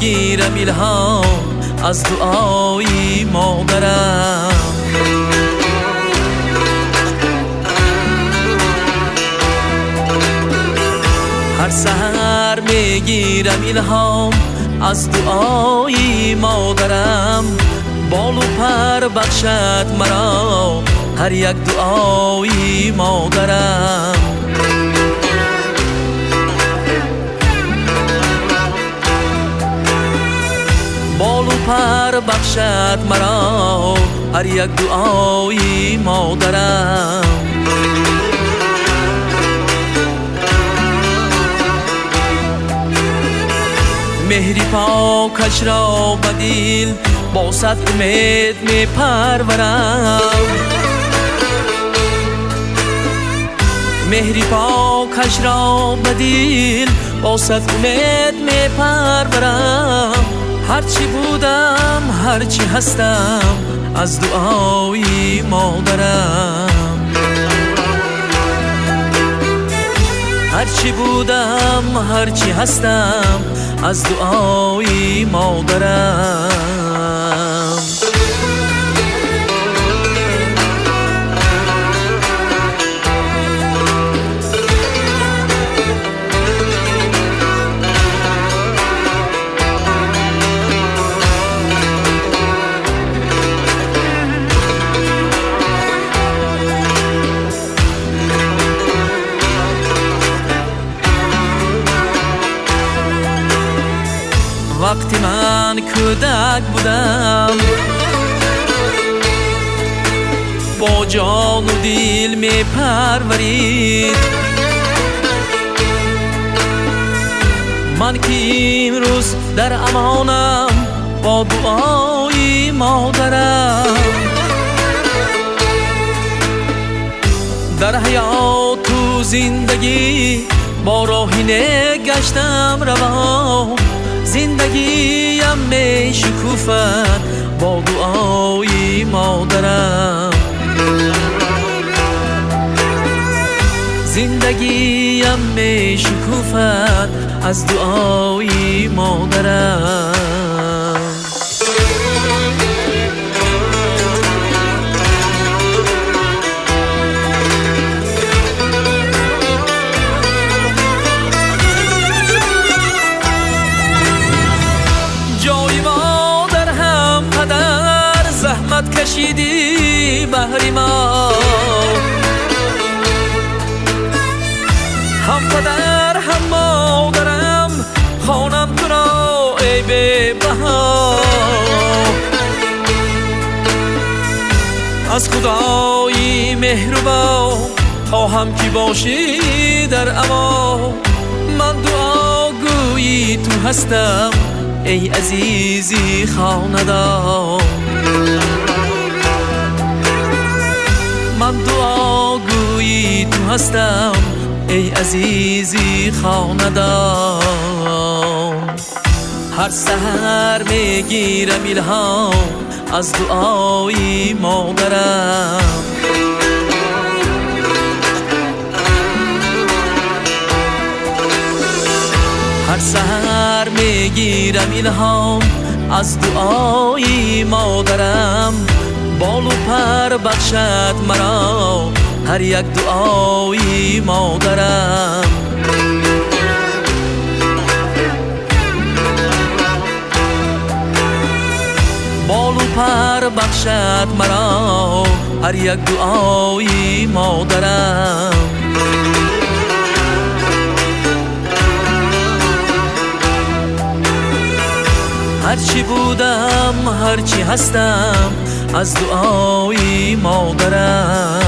میگیرم الهام از دعای مادرم. هر سحر میگیرم الهام از دعای مادرم. بال و پر بخشد مرا هر یک دعای مادرم. بال و پر بخشد مرا هر یک دعای مادرم. مهری پاکش را بدیل با صد امید می پرورم. مهری پاکش را بدیل با صد امید می پرورم. هرچی بودم هرچی هستم از دعای مادرم. هرچی بودم هرچی هستم از دعای مادرم. وقتی من کودک بودم با جان و دل می پرورید. من که امروز در امانم با دعای مادرم. در حیات و زندگی با راهی نگشتم روان. زندگیم می شکوفد با دعای مادرم. زندگیم می شکوفد از دعای مادرم. زحمت کشیدی بهر ما، هم پدر هم مادرم خوانم تو را ای بی بها. از خدای مهربان خواهم که باشی در امان. من دعاگوی تو هستم ای عزیزی خاندان. من دعاگوی تو هستم ای عزیزی خاندان. هر سحر میگیرم الهام از دعای مادرم. هر سحر میگیرم الهام از دعای مادرم. بال و پر بخشد مرا هر یک دعای مادرم. بال و پر بخشد مرا هر یک دعای مادرم. هرچی بودم هرچی هستم از دعای مادرم.